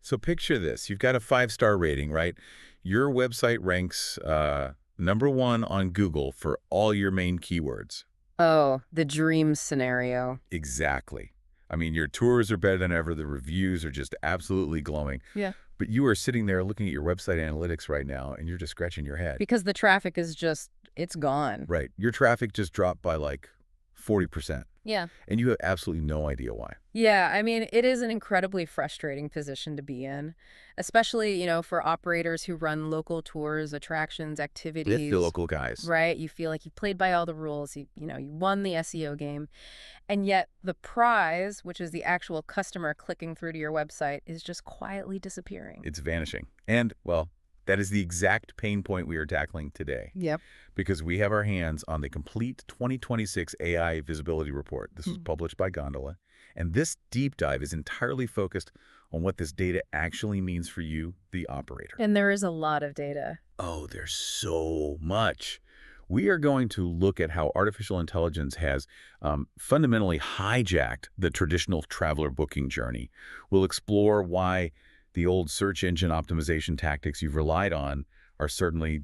So picture this. You've got a 5-star rating, right? Your website ranks #1 on Google for all your main keywords. Oh, the dream scenario. Exactly. I mean, your tours are better than ever. The reviews are just absolutely glowing. Yeah. But you are sitting there looking at your website analytics right now, and you're just scratching your head. Because the traffic is just, it's gone. Right. Your traffic just dropped by like 40%. Yeah. And you have absolutely no idea why. Yeah, I mean, it is an incredibly frustrating position to be in, especially, for operators who run local tours, attractions, With activities, the local guys. right? You feel like you played by all the rules, you won the SEO game, and yet the prize, which is the actual customer clicking through to your website, is just quietly disappearing. It's vanishing. And, well, that is the exact pain point we are tackling today. Yep. Because we have our hands on the complete 2026 AI Visibility Report. This was published by Gondola. And this deep dive is entirely focused on what this data actually means for you, the operator. And there is a lot of data. Oh, there's so much. We are going to look at how artificial intelligence has fundamentally hijacked the traditional traveler booking journey. We'll explore why the old search engine optimization tactics you've relied on are certainly,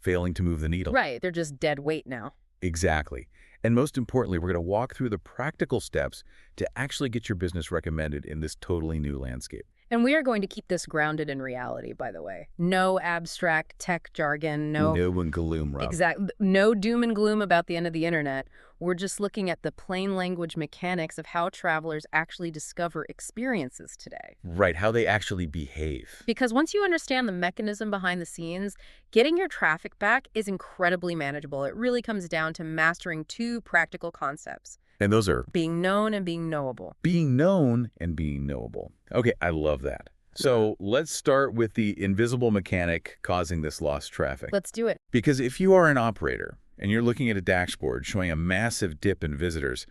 failing to move the needle. Right, they're just dead weight now. Exactly. And most importantly, we're going to walk through the practical steps to actually get your business recommended in this totally new landscape. And we are going to keep this grounded in reality, by the way. No abstract tech jargon, no and gloom, Rob. no doom and gloom about the end of the internet. We're just looking at the plain language mechanics of how travelers actually discover experiences today. Right, how they actually behave. Because once you understand the mechanism behind the scenes, getting your traffic back is incredibly manageable. It really comes down to mastering 2 practical concepts. And those are Being known and being knowable. being known and being knowable. Okay, I love that. So let's start with the invisible mechanic causing this lost traffic. Let's do it. Because if you are an operator and you're looking at a dashboard showing a massive dip in visitors,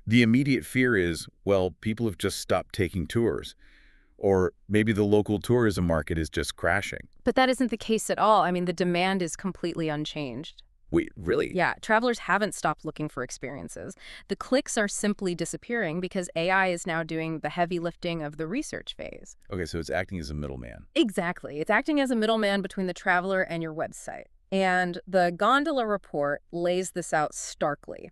the immediate fear is, well, people have just stopped taking tours. Or maybe the local tourism market is just crashing. But that isn't the case at all. I mean, the demand is completely unchanged. Wait, really? Yeah, travelers haven't stopped looking for experiences. The clicks are simply disappearing because AI is now doing the heavy lifting of the research phase. Okay, so it's acting as a middleman. Exactly. It's acting as a middleman between the traveler and your website. And the Gondola report lays this out starkly.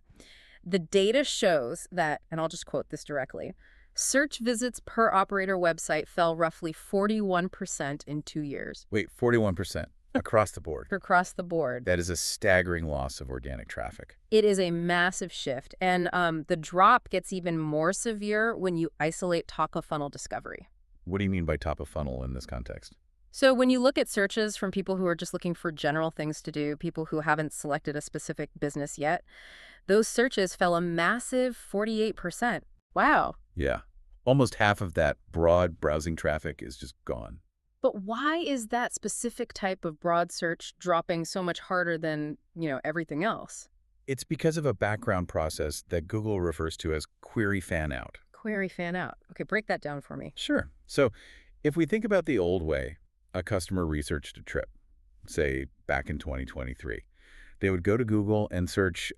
The data shows that, and I'll just quote this directly, search visits per operator website fell roughly 41% in 2 years. Wait, 41%. Across the board. Across the board. That is a staggering loss of organic traffic. It is a massive shift, and the drop gets even more severe when you isolate top-of-funnel discovery. What do you mean by top of funnel in this context? So when you look at searches from people who are just looking for general things to do, people who haven't selected a specific business yet, those searches fell a massive 48%. Wow. Yeah. Almost half of that broad browsing traffic is just gone. But why is that specific type of broad search dropping so much harder than, everything else? It's because of a background process that Google refers to as query fan out. Query fan out. Okay, break that down for me. Sure. So if we think about the old way, a customer researched a trip, say back in 2023, they would go to Google and search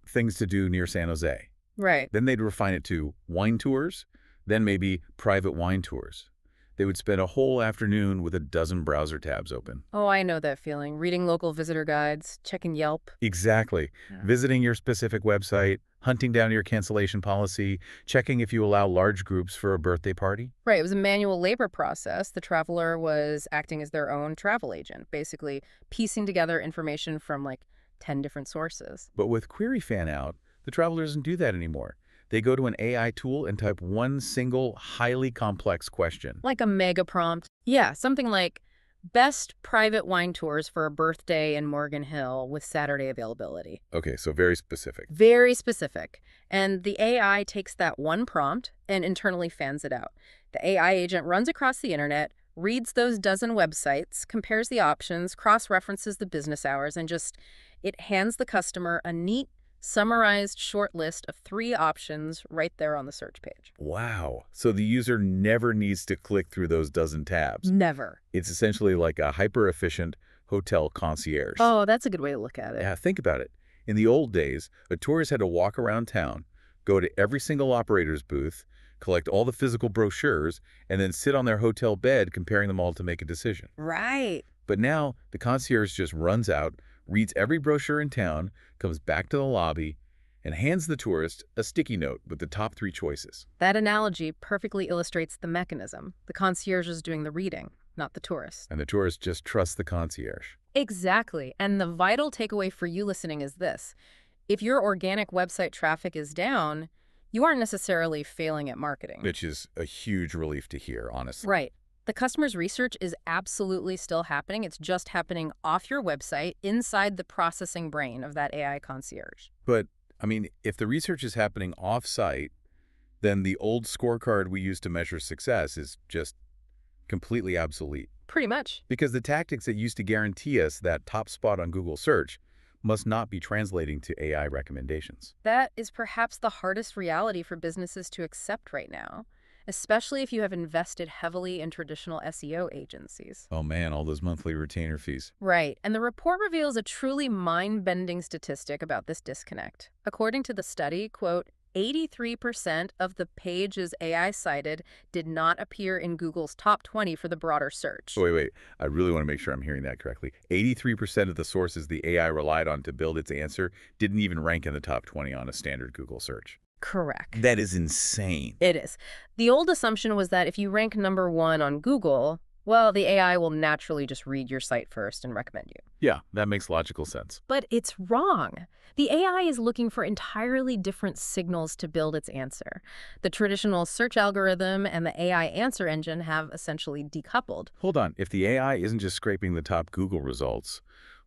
things to do near San Jose. Right. Then they'd refine it to wine tours, then maybe private wine tours. They would spend a whole afternoon with a dozen browser tabs open. Oh, I know that feeling. Reading local visitor guides, checking Yelp. Exactly. Yeah. Visiting your specific website, hunting down your cancellation policy, checking if you allow large groups for a birthday party. Right. It was a manual labor process. The traveler was acting as their own travel agent, basically piecing together information from 10 different sources. But with Query Fan Out, the traveler doesn't do that anymore. They go to an AI tool and type one single, highly complex question. Like a mega prompt. Yeah, something like, best private wine tours for a birthday in Morgan Hill with Saturday availability. Okay, so very specific. Very specific. And the AI takes that one prompt and internally fans it out. The AI agent runs across the internet, reads those dozen websites, compares the options, cross-references the business hours, and it hands the customer a neat, summarized short list of 3 options right there on the search page. Wow. So the user never needs to click through those dozen tabs. Never. It's essentially like a hyper-efficient hotel concierge. Oh, that's a good way to look at it. Yeah, think about it. In the old days, a tourist had to walk around town, go to every single operator's booth, collect all the physical brochures, and then sit on their hotel bed comparing them all to make a decision. Right. But now the concierge just runs out, reads every brochure in town, comes back to the lobby, and hands the tourist a sticky note with the top 3 choices. That analogy perfectly illustrates the mechanism. The concierge is doing the reading, not the tourist. And the tourist just trusts the concierge. Exactly. And the vital takeaway for you listening is this. If your organic website traffic is down, you aren't necessarily failing at marketing. Which is a huge relief to hear, honestly. Right. The customer's research is absolutely still happening. It's just happening off your website, inside the processing brain of that AI concierge. But, I mean, if the research is happening off-site, then the old scorecard we use to measure success is just completely obsolete. Pretty much. Because the tactics that used to guarantee us that top spot on Google search must not be translating to AI recommendations. That is perhaps the hardest reality for businesses to accept right now, especially if you have invested heavily in traditional SEO agencies. Oh man, all those monthly retainer fees. Right, and the report reveals a truly mind-bending statistic about this disconnect. According to the study, quote, 83% of the pages AI cited did not appear in Google's top 20 for the broader search. Oh, wait. I really want to make sure I'm hearing that correctly. 83% of the sources the AI relied on to build its answer didn't even rank in the top 20 on a standard Google search. Correct. That is insane. It is. The old assumption was that if you rank #1 on Google, well, the AI will naturally just read your site first and recommend you. Yeah, that makes logical sense. But it's wrong. The AI is looking for entirely different signals to build its answer. The traditional search algorithm and the AI answer engine have essentially decoupled. Hold on. If the AI isn't just scraping the top Google results,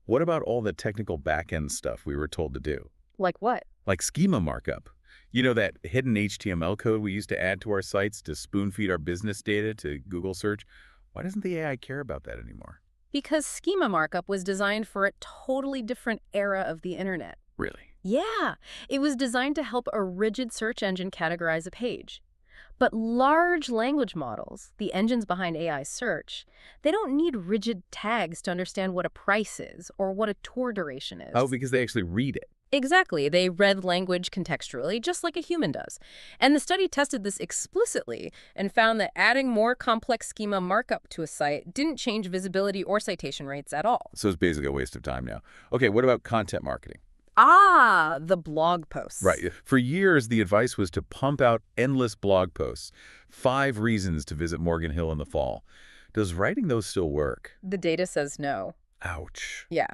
what about all the technical back-end stuff we were told to do? Like what? Like schema markup. You know, that hidden HTML code we used to add to our sites to spoon-feed our business data to Google search? Why doesn't the AI care about that anymore? Because schema markup was designed for a totally different era of the internet. Really? Yeah, it was designed to help a rigid search engine categorize a page. But large language models, the engines behind AI search, they don't need rigid tags to understand what a price is or what a tour duration is. Oh, because they actually read it. Exactly. They read language contextually, just like a human does. And the study tested this explicitly and found that adding more complex schema markup to a site didn't change visibility or citation rates at all. So it's basically a waste of time now. Okay, what about content marketing? Ah, the blog posts. Right. For years, the advice was to pump out endless blog posts. 5 reasons to visit Morgan Hill in the fall. Does writing those still work? The data says no. Ouch. Yeah.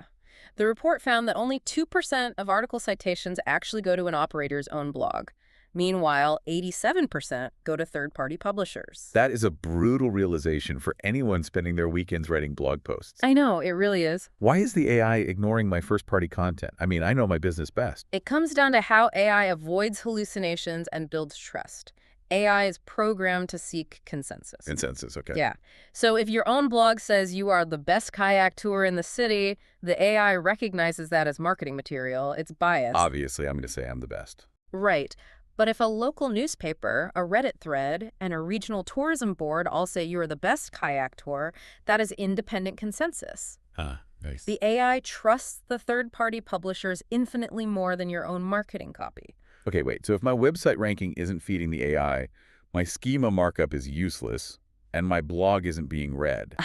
The report found that only 2% of article citations actually go to an operator's own blog. Meanwhile, 87% go to third-party publishers. That is a brutal realization for anyone spending their weekends writing blog posts. I know, it really is. Why is the AI ignoring my first-party content? I mean, I know my business best. It comes down to how AI avoids hallucinations and builds trust. AI is programmed to seek consensus. Consensus, okay. Yeah. So if your own blog says you are the best kayak tour in the city, the AI recognizes that as marketing material. It's biased. Obviously, I'm going to say I'm the best. Right. But if a local newspaper, a Reddit thread, and a regional tourism board all say you are the best kayak tour, that is independent consensus. Nice. The AI trusts the third-party publishers infinitely more than your own marketing copy. Okay, wait. So if my website ranking isn't feeding the AI, my schema markup is useless, and my blog isn't being read.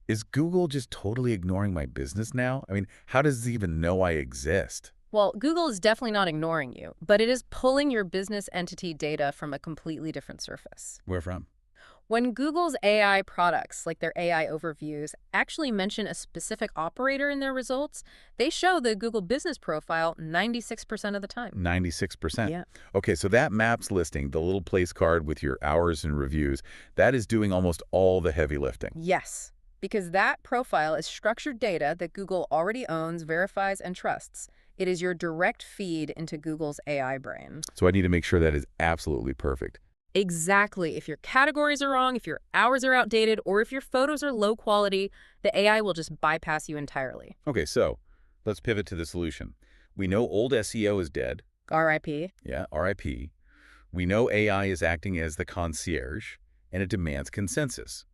Is Google just totally ignoring my business now? I mean, how does it even know I exist? Well, Google is definitely not ignoring you, but it is pulling your business entity data from a completely different surface. Where from? When Google's AI products, like their AI overviews, actually mention a specific operator in their results, they show the Google business profile 96% of the time. 96%? Yeah. Okay, so that Maps listing, the little place card with your hours and reviews, that is doing almost all the heavy lifting. Yes, because that profile is structured data that Google already owns, verifies, and trusts. It is your direct feed into Google's AI brain. So I need to make sure that is absolutely perfect. Exactly. If your categories are wrong, if your hours are outdated, or if your photos are low quality, the AI will just bypass you entirely. Okay, so let's pivot to the solution. We know old SEO is dead. RIP. Yeah, RIP. We know AI is acting as the concierge, and it demands consensus.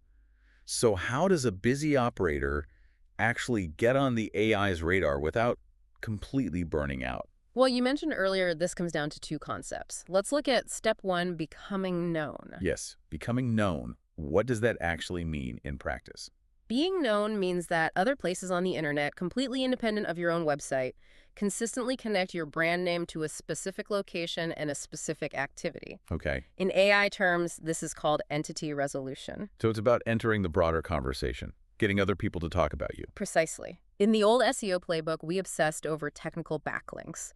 So how does a busy operator actually get on the AI's radar without completely burning out? Well, you mentioned earlier this comes down to two concepts. Let's look at step one, becoming known. Yes, becoming known. What does that actually mean in practice? Being known means that other places on the internet, completely independent of your own website, consistently connect your brand name to a specific location and a specific activity. Okay, In AI terms, this is called entity resolution. so it's about entering the broader conversation, getting other people to talk about you. Precisely. In the old SEO playbook, we obsessed over technical backlinks.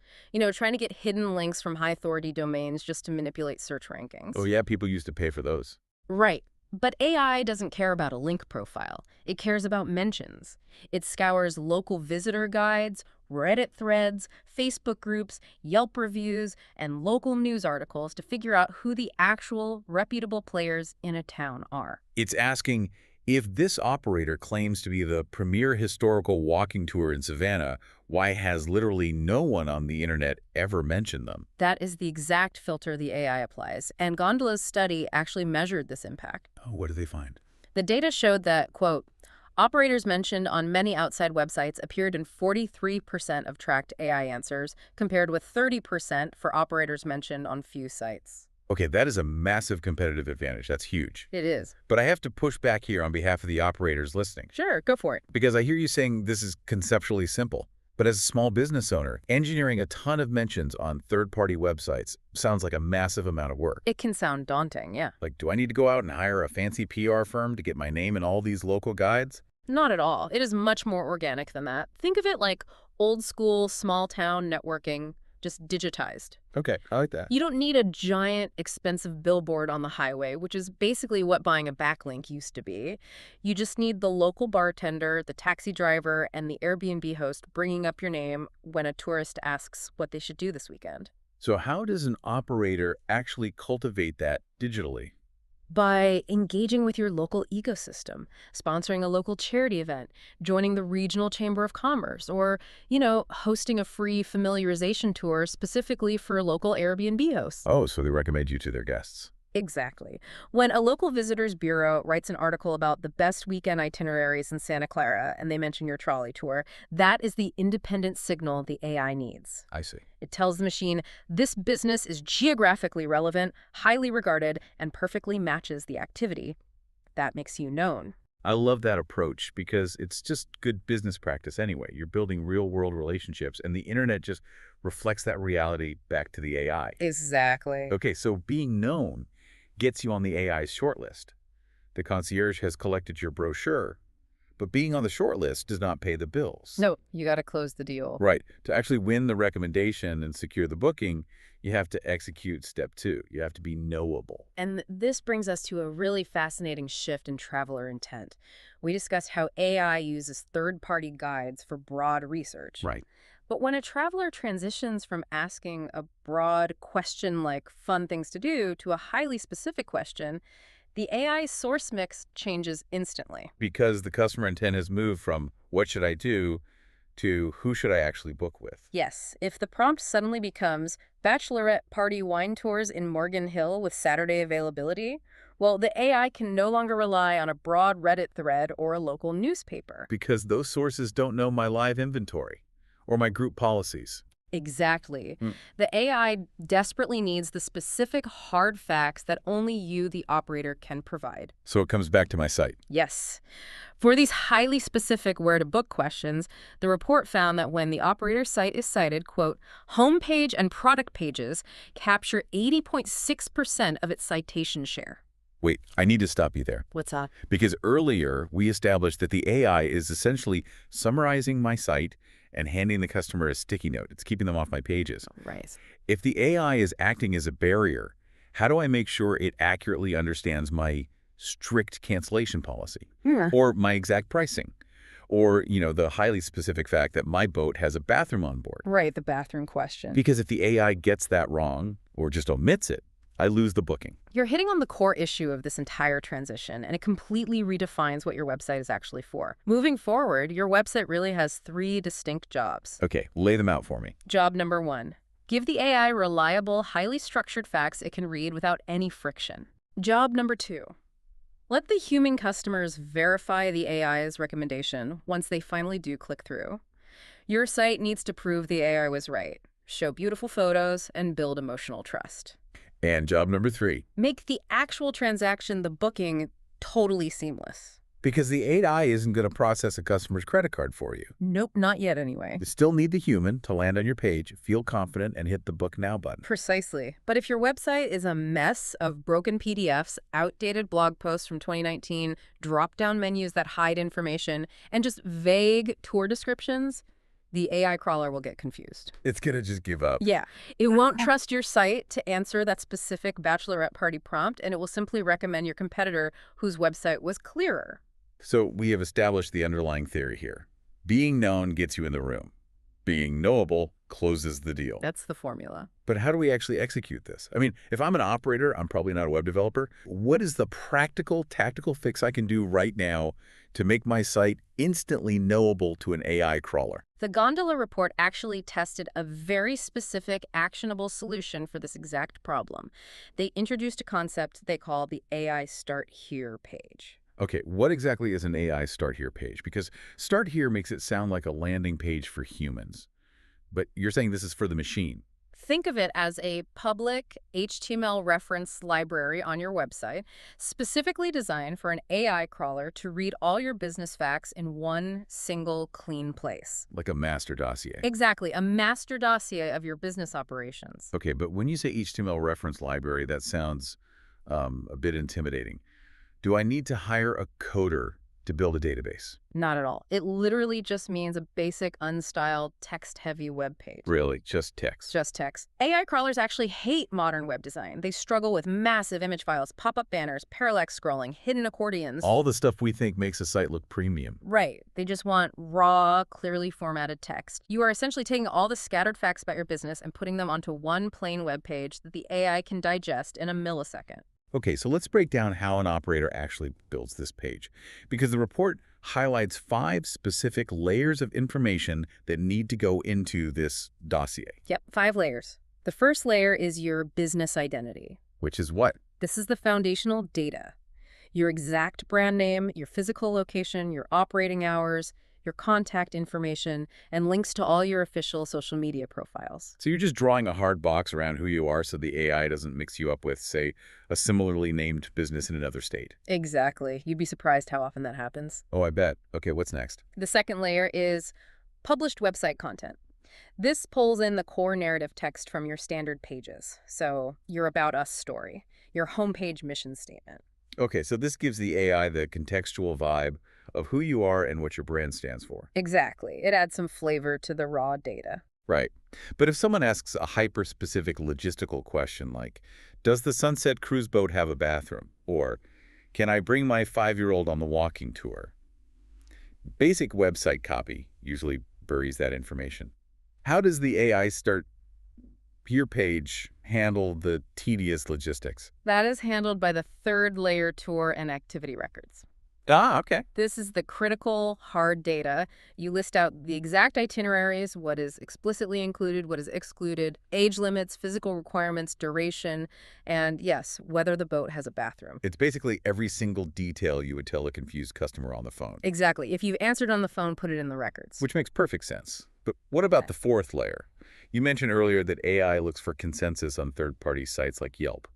Trying to get hidden links from high authority domains just to manipulate search Oh rankings. yeah, people used to pay for those. Right. But AI doesn't care about a link profile. It cares about mentions. It scours local visitor guides, Reddit threads, Facebook groups, Yelp reviews, and local news articles to figure out who the actual reputable players in a town are. It's asking, if this operator claims to be the premier historical walking tour in Savannah, why has literally no one on the internet ever mentioned them? That is the exact filter the AI applies, and Gondola's study actually measured this impact. Oh, what do they find? The data showed that, quote, operators mentioned on many outside websites appeared in 43% of tracked AI answers, compared with 30% for operators mentioned on few sites. Okay, that is a massive competitive advantage. That's huge. It is. But I have to push back here on behalf of the operators listening, Sure, go for it. because I hear you saying this is conceptually simple. But as a small business owner, engineering a ton of mentions on third-party websites sounds like a massive amount of work. It can sound daunting, yeah. Like, do I need to go out and hire a fancy PR firm to get my name in all these local guides? Not at all. It is much more organic than that. Think of it like old school, small town networking, just digitized. Okay, I like that. You don't need a giant, expensive billboard on the highway, which is basically what buying a backlink used to be. You just need the local bartender, the taxi driver, and the Airbnb host bringing up your name when a tourist asks what they should do this weekend. So how does an operator actually cultivate that digitally? By engaging with your local ecosystem, sponsoring a local charity event, joining the regional chamber of commerce, or, hosting a free familiarization tour specifically for local Airbnb hosts. Oh, so they recommend you to their guests. Exactly. When a local visitors bureau writes an article about the best weekend itineraries in Santa Clara and they mention your trolley tour, that is the independent signal the AI needs. I see. It tells the machine this business is geographically relevant, highly regarded, and perfectly matches the activity. That makes you known. I love that approach because it's just good business practice anyway. You're building real-world relationships, and the internet just reflects that reality back to the AI. Exactly. Okay, so being known gets you on the AI's shortlist. The concierge has collected your brochure, but being on the shortlist does not pay the bills. No, you got to close the deal. Right. To actually win the recommendation and secure the booking, you have to execute step 2. You have to be knowable. And this brings us to a really fascinating shift in traveler intent. We discussed how AI uses third-party guides for broad research. Right. But when a traveler transitions from asking a broad question like fun things to do to a highly specific question, the AI source mix changes instantly. Because the customer intent has moved from what should I do to who should I actually book with. Yes, if the prompt suddenly becomes bachelorette party wine tours in Morgan Hill with Saturday availability, well, the AI can no longer rely on a broad Reddit thread or a local newspaper. Because those sources don't know my live inventory or my group policies. Exactly. Mm. The AI desperately needs the specific hard facts that only you, the operator, can provide. So it comes back to my site. Yes. For these highly specific where-to-book questions, the report found that when the operator's site is cited, quote, homepage and product pages capture 80.6% of its citation share. Wait, I need to stop you there. What's up? Because earlier we established that the AI is essentially summarizing my site and handing the customer a sticky note. It's keeping them off my pages. Right. If the AI is acting as a barrier, how do I make sure it accurately understands my strict cancellation policy or my exact pricing or, the highly specific fact that my boat has a bathroom on board? Right, the bathroom question. Because if the AI gets that wrong or just omits it, I lose the booking. You're hitting on the core issue of this entire transition, and it completely redefines what your website is actually for. Moving forward, your website really has 3 distinct jobs. Okay, lay them out for me. Job number 1. Give the AI reliable, highly structured facts it can read without any friction. Job number 2. Let the human customers verify the AI's recommendation once they finally do click through. Your site needs to prove the AI was right. show beautiful photos, and build emotional trust. And job number 3. Make the actual transaction, the booking, totally seamless. Because the AI isn't going to process a customer's credit card for you. Nope, not yet anyway. You still need the human to land on your page, feel confident, and hit the Book Now button. Precisely. But if your website is a mess of broken PDFs, outdated blog posts from 2019, drop-down menus that hide information, and just vague tour descriptions, the AI crawler will get confused. It's going to just give up. Yeah, it won't trust your site to answer that specific bachelorette party prompt, and it will simply recommend your competitor whose website was clearer. So we have established the underlying theory here. Being known gets you in the room. Being knowable closes the deal. That's the formula. But how do we actually execute this? I mean, if I'm an operator, I'm probably not a web developer. What is the practical, tactical fix I can do right now to make my site instantly knowable to an AI crawler? The Gondola report actually tested a very specific, actionable solution for this exact problem. They introduced a concept they call the AI Start Here page. Okay, what exactly is an AI Start Here page? Because Start Here makes it sound like a landing page for humans. But you're saying this is for the machine. Think of it as a public HTML reference library on your website, specifically designed for an AI crawler to read all your business facts in one single clean place. Like a master dossier. Exactly, a master dossier of your business operations. Okay, but when you say HTML reference library, that sounds a bit intimidating. Do I need to hire a coder to build a database? Not at all. It literally just means a basic, unstyled, text-heavy web page. Really? Just text? Just text. AI crawlers actually hate modern web design. They struggle with massive image files, pop-up banners, parallax scrolling, hidden accordions. All the stuff we think makes a site look premium. Right. They just want raw, clearly formatted text. You are essentially taking all the scattered facts about your business and putting them onto one plain web page that the AI can digest in a millisecond. Okay, so let's break down how an operator actually builds this page, because the report highlights 5 specific layers of information that need to go into this dossier. Yep, 5 layers. The first layer is your business identity. Which is what? This is the foundational data. Your exact brand name, your physical location, your operating hours, your contact information, and links to all your official social media profiles. So you're just drawing a hard box around who you are so the AI doesn't mix you up with, say, a similarly named business in another state. Exactly. You'd be surprised how often that happens. Oh, I bet. Okay, what's next? The second layer is published website content. This pulls in the core narrative text from your standard pages. So your About Us story, your homepage mission statement. Okay, so this gives the AI the contextual vibe of who you are and what your brand stands for. Exactly. It adds some flavor to the raw data. Right. But if someone asks a hyper-specific logistical question like, does the Sunset Cruise boat have a bathroom? Or, can I bring my 5-year-old on the walking tour? Basic website copy usually buries that information. How does the AI Start Here page handle the tedious logistics? That is handled by the third layer tour and activity records. Ah, okay. This is the critical, hard data. You list out the exact itineraries, what is explicitly included, what is excluded, age limits, physical requirements, duration, and yes, whether the boat has a bathroom. It's basically every single detail you would tell a confused customer on the phone. Exactly. If you've answered on the phone, put it in the records. Which makes perfect sense. But what about the fourth layer? You mentioned earlier that AI looks for consensus on third-party sites like Yelp.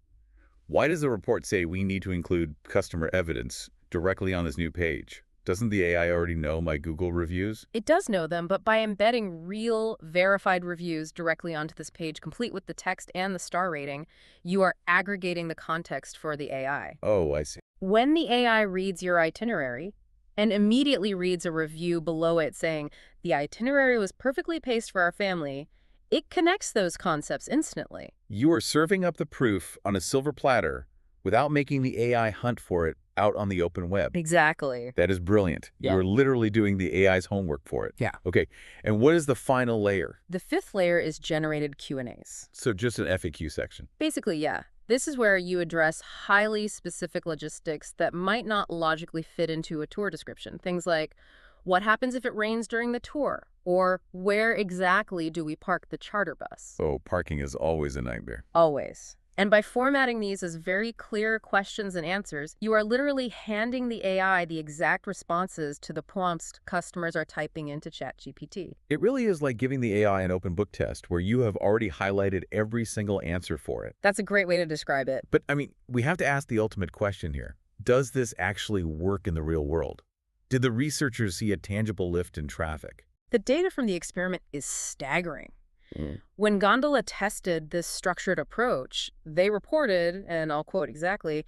Why does the report say we need to include customer evidence directly on this new page? Doesn't the AI already know my Google reviews? It does know them, but by embedding real, verified reviews directly onto this page, complete with the text and the star rating, you are aggregating the context for the AI. Oh, I see. When the AI reads your itinerary and immediately reads a review below it saying, the itinerary was perfectly paced for our family, it connects those concepts instantly. You are serving up the proof on a silver platter without making the AI hunt for it out on the open web. Exactly. That is brilliant. Yeah. You're literally doing the AI's homework for it. Yeah. Okay, and what is the final layer? The fifth layer is generated Q&As. So just an FAQ section. Basically, yeah. This is where you address highly specific logistics that might not logically fit into a tour description. Things like, what happens if it rains during the tour? Or where exactly do we park the charter bus? Oh, parking is always a nightmare. Always. And by formatting these as very clear questions and answers, you are literally handing the AI the exact responses to the prompts customers are typing into ChatGPT. It really is like giving the AI an open book test where you have already highlighted every single answer for it. That's a great way to describe it. But, I mean, we have to ask the ultimate question here. Does this actually work in the real world? Did the researchers see a tangible lift in traffic? The data from the experiment is staggering. Mm. When Gondola tested this structured approach, they reported, and I'll quote exactly,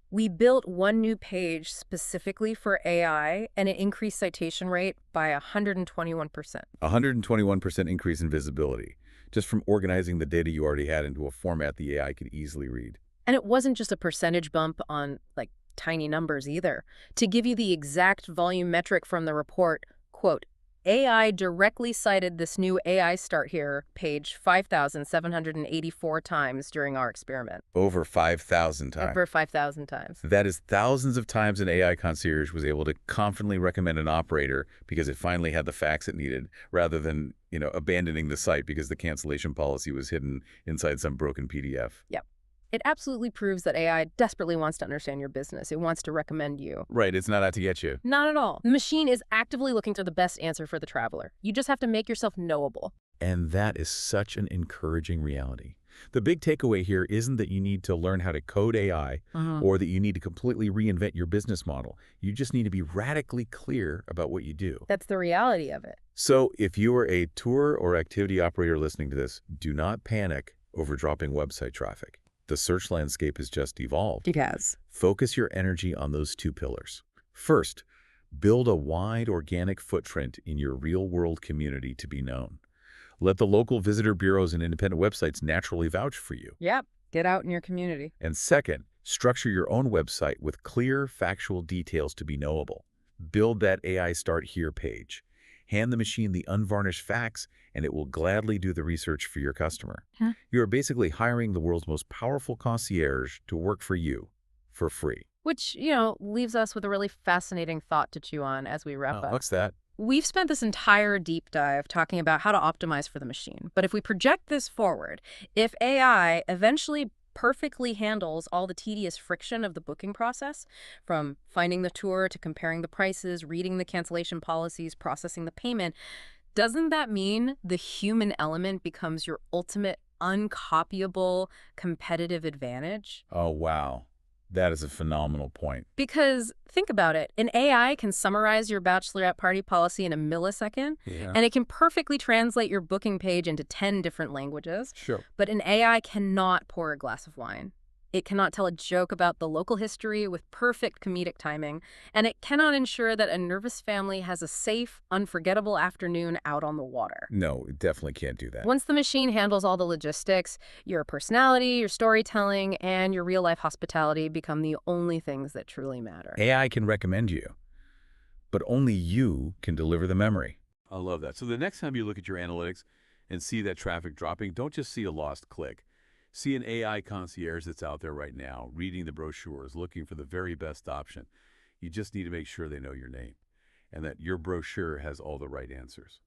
"We built one new page specifically for AI, and it increased citation rate by 121%. 121% increase in visibility, just from organizing the data you already had into a format the AI could easily read. And it wasn't just a percentage bump on, tiny numbers either. To give you the exact volume metric from the report, quote, "AI directly cited this new AI Start Here page 5,784 times during our experiment." Over 5,000 times. Over 5,000 times. That is thousands of times an AI concierge was able to confidently recommend an operator because it finally had the facts it needed, rather than, abandoning the site because the cancellation policy was hidden inside some broken PDF. Yep. It absolutely proves that AI desperately wants to understand your business. It wants to recommend you. Right, it's not out to get you. Not at all. The machine is actively looking for the best answer for the traveler. You just have to make yourself knowable. And that is such an encouraging reality. The big takeaway here isn't that you need to learn how to code AI or that you need to completely reinvent your business model. You just need to be radically clear about what you do. That's the reality of it. So if you are a tour or activity operator listening to this, do not panic over dropping website traffic. The search landscape has just evolved. It has. Focus your energy on those two pillars. First, build a wide organic footprint in your real-world community to be known. Let the local visitor bureaus and independent websites naturally vouch for you. Yep. Get out in your community. And second, structure your own website with clear, factual details to be knowable. Build that AI Start Here page. Hand the machine the unvarnished facts, and it will gladly do the research for your customer. Huh? You are basically hiring the world's most powerful concierge to work for you for free. Which, leaves us with a really fascinating thought to chew on as we wrap up. What's that? We've spent this entire deep dive talking about how to optimize for the machine. But if we project this forward, if AI eventually perfectly handles all the tedious friction of the booking process, from finding the tour to comparing the prices, reading the cancellation policies, processing the payment, doesn't that mean the human element becomes your ultimate uncopyable competitive advantage? Oh, wow. That is a phenomenal point. Because think about it, an AI can summarize your bachelorette party policy in a millisecond, Yeah. and it can perfectly translate your booking page into 10 different languages. Sure. But an AI cannot pour a glass of wine. It cannot tell a joke about the local history with perfect comedic timing, and it cannot ensure that a nervous family has a safe, unforgettable afternoon out on the water. No, it definitely can't do that. Once the machine handles all the logistics, your personality, your storytelling, and your real-life hospitality become the only things that truly matter. AI can recommend you, but only you can deliver the memory. I love that. So the next time you look at your analytics and see that traffic dropping, don't just see a lost click. See an AI concierge that's out there right now, reading the brochures, looking for the very best option. You just need to make sure they know your name and that your brochure has all the right answers.